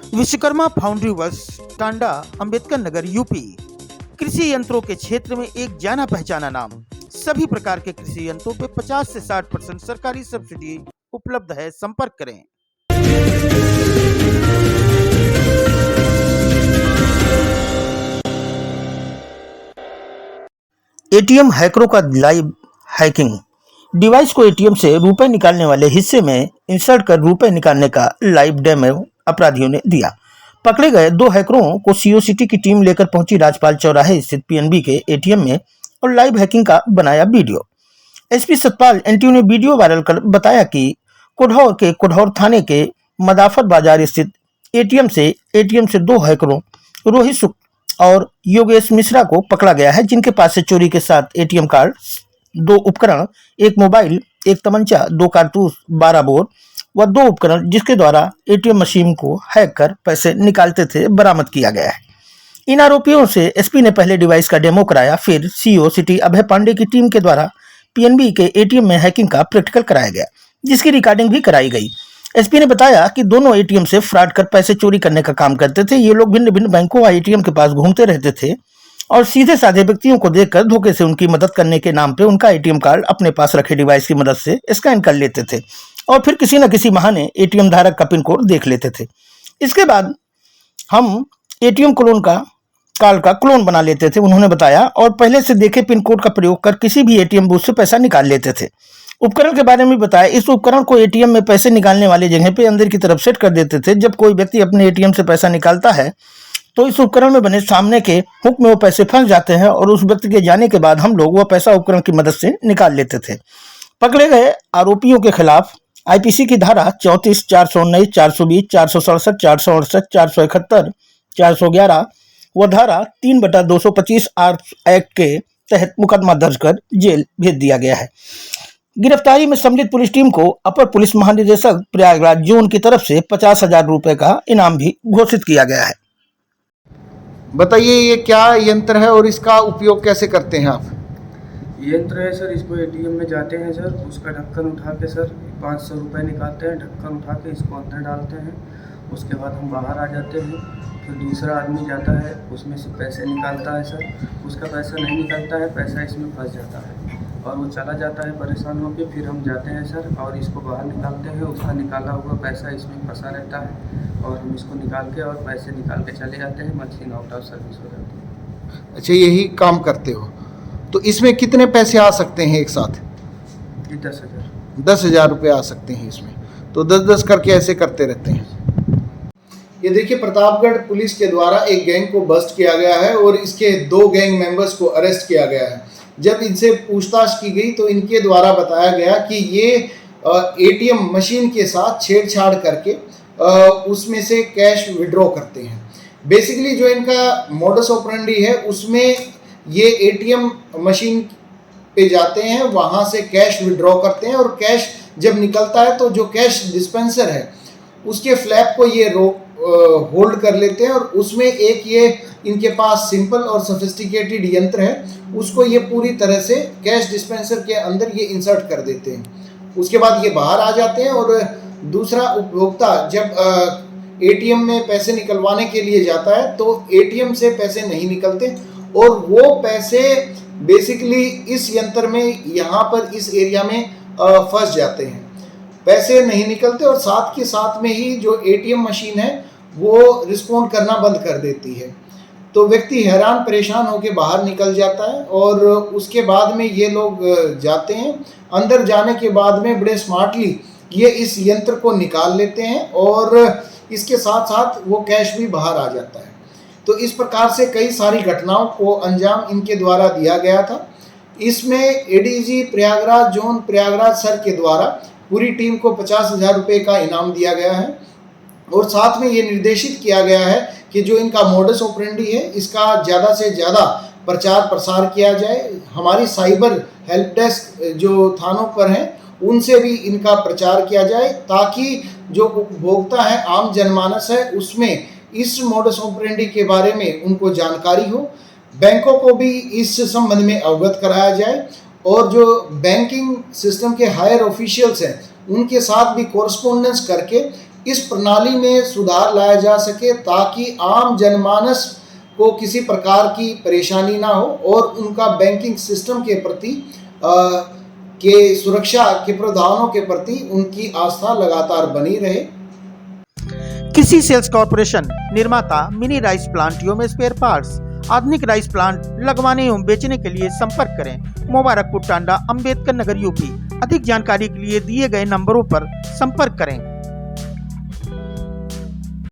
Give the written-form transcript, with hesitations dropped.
Vishwakarma foundry works, Tanda, Ambedkar Nagar, UP. कृषि यंत्रों के क्षेत्र में एक जाना पहचाना नाम। सभी प्रकार के कृषि यंत्रों पे 50 से 60% सरकारी सब्सिडी उपलब्ध है। संपर्क करें। एटीएम हैकरों का लाइव हैकिंग। डिवाइस को एटीएम से रुपए निकालने वाले हिस्से में इंसर्ट कर रुपए निकालने का लाइव डेमो अपराधियों ने दिया। पकड़े गए 2 हैकरों को सीओसीटी की टीम लेकर पहुंची राजपाल चौराहे स्थित पीएनबी के एटीएम में और लाइव हैकिंग का बनाया वीडियो। एसपी सतपाल एनटीयू ने वीडियो वायरल कर बताया कि कोढ़ौर थाने के मदाफत बाजार स्थित एटीएम से 2 हैकरों रोहित सुख और योगेश मिश्रा को पकड़ा गया है, जिनके पास से चोरी के साथ एटीएम कार्ड, 2 उपकरण, 1 मोबाइल, 1 तमंचा, 2 कारतूस, 12 बोर व 2 उपकरण जिसके द्वारा एटीएम मशीन को हैक कर पैसे निकालते थे बरामद किया गया है। इन आरोपियों से एसपी ने पहले डिवाइस का डेमो कराया, फिर सीओ सिटी अभय पांडे की टीम के द्वारा पीएनबी के एटीएम में हैकिंग का प्रैक्टिकल कराया गया, जिसकी रिकॉर्डिंग भी कराई गई। एसपी ने बताया कि दोनों एटीएम से फ्रॉड कर पैसे चोरी करने का काम करते थे। ये लोग भिन्न भिन्न बैंकों व एटीएम के पास घूमते रहते थे और सीधे साधे व्यक्तियों को देखकर धोखे से उनकी मदद करने के नाम पे उनका एटीएम कार्ड अपने पास रखे डिवाइस की मदद से स्कैन कर लेते थे और फिर किसी न किसी बहाने एटीएम धारक का पिन कोड देख लेते थे। इसके बाद हम एटीएम कार्ड का क्लोन बना लेते थे, उन्होंने बताया, और पहले से देखे पिन कोड का प्रयोग कर किसी भी एटीएम बूथ से पैसा निकाल लेते थे। उपकरण के बारे में बताया, इस उपकरण को एटीएम में पैसे निकालने वाले जगह पे अंदर की तरफ सेट कर देते थे। जब कोई व्यक्ति अपने एटीएम से पैसा निकालता है तो इस उपकरण में बने सामने के हुक में वो पैसे फंस जाते हैं और उस व्यक्ति के जाने के बाद हम लोग वह पैसा उपकरण की मदद से निकाल लेते थे। पकड़े गए आरोपियों के खिलाफ आईपीसी की धारा 34, 419, 420, 467, 468, 471, 411 व धारा 3/225 आर्म्स एक्ट के तहत मुकदमा दर्ज कर जेल भेज दिया गया है। गिरफ्तारी में सम्मिलित पुलिस टीम को अपर पुलिस महानिदेशक प्रयागराज जोन की तरफ से 50,000 रुपए का इनाम भी घोषित किया गया है। बताइए, ये क्या यंत्र है और इसका उपयोग कैसे करते हैं आप? यंत्र है सर, इसको एटीएम में जाते हैं सर, उसका ढक्कन उठा के सर 500 रुपये निकालते हैं, ढक्कन उठा के इसको अंदर डालते हैं, उसके बाद हम बाहर आ जाते हैं। फिर दूसरा आदमी जाता है, उसमें से पैसे निकालता है सर, उसका पैसा नहीं निकलता है, पैसा इसमें फंस जाता है और वो चला जाता है परेशान होकर। फिर हम जाते हैं सर और इसको बाहर निकालते हैं, उसका निकाला हुआ पैसा इसमें फंसा रहता है और हम इसको निकाल के और पैसे निकाल के चले जाते हैं, मशीन आउट ऑफ सर्विस हो जाती है। अच्छा, यही काम करते हो। तो इसमें कितने पैसे आ सकते हैं एक साथ? 10,000। 10,000 रुपये आ सकते हैं इसमें। तो 10-10 करके ऐसे करते रहते हैं। ये देखिए, प्रतापगढ़ पुलिस के द्वारा एक गैंग को बस्ट किया गया है और इसके 2 गैंग मेंबर्स को अरेस्ट किया गया है। जब इनसे पूछताछ की गई तो इनके द्वारा बताया गया कि ये एटीएम मशीन के साथ छेड़छाड़ करके उसमें से कैश विड्रॉ करते हैं। बेसिकली जो इनका मोडस ऑपरेंडी है उसमें ये एटीएम मशीन पे जाते हैं, वहाँ से कैश विड्रॉ करते हैं और कैश जब निकलता है तो जो कैश डिस्पेंसर है उसके फ्लैप को ये होल्ड कर लेते हैं और उसमें एक ये इनके पास सिंपल और सोफिस्टिकेटेड यंत्र है, उसको ये पूरी तरह से कैश डिस्पेंसर के अंदर ये इंसर्ट कर देते हैं। उसके बाद ये बाहर आ जाते हैं और दूसरा उपभोक्ता जब एटीएम में पैसे निकलवाने के लिए जाता है तो एटीएम से पैसे नहीं निकलते और वो पैसे बेसिकली इस यंत्र में यहाँ पर इस एरिया में फंस जाते हैं, पैसे नहीं निकलते और साथ के साथ में ही जो एटीएम मशीन है वो रिस्पॉन्ड करना बंद कर देती है। तो व्यक्ति हैरान परेशान होकर बाहर निकल जाता है और उसके बाद में ये लोग जाते हैं। अंदर जाने के बाद में बड़े स्मार्टली ये इस यंत्र को निकाल लेते हैं और इसके साथ साथ वो कैश भी बाहर आ जाता है। तो इस प्रकार से कई सारी घटनाओं को अंजाम इनके द्वारा दिया गया था। इसमें ADG Prayagraj zone Prayagraj sir के द्वारा पूरी टीम को 50,000 रुपये का इनाम दिया गया है और साथ में ये निर्देशित किया गया है कि जो इनका मोडस ऑपरेंडी है इसका ज़्यादा से ज़्यादा प्रचार प्रसार किया जाए। हमारी साइबर हेल्प डेस्क जो थानों पर हैं उनसे भी इनका प्रचार किया जाए ताकि जो उपभोक्ता है, आम जनमानस है, उसमें इस मोडस ऑपरेंडी के बारे में उनको जानकारी हो। बैंकों को भी इस संबंध में अवगत कराया जाए और जो बैंकिंग सिस्टम के हायर ऑफिशियल्स हैं उनके साथ भी कोरस्पोंडेंस करके इस प्रणाली में सुधार लाया जा सके ताकि आम जनमानस को किसी प्रकार की परेशानी ना हो और उनका बैंकिंग सिस्टम के प्रति के सुरक्षा के प्रावधानों के प्रति उनकी आस्था लगातार बनी रहे। कृषि सेल्स कॉर्पोरेशन निर्माता मिनी राइस प्लांट एवं स्पेयर पार्ट्स आधुनिक राइस प्लांट लगवाने एवं बेचने के लिए संपर्क करें। मुबारकपुर टांडा, अंबेडकर नगर, यूपी। अधिक जानकारी के लिए दिए गए नंबरों पर संपर्क करें।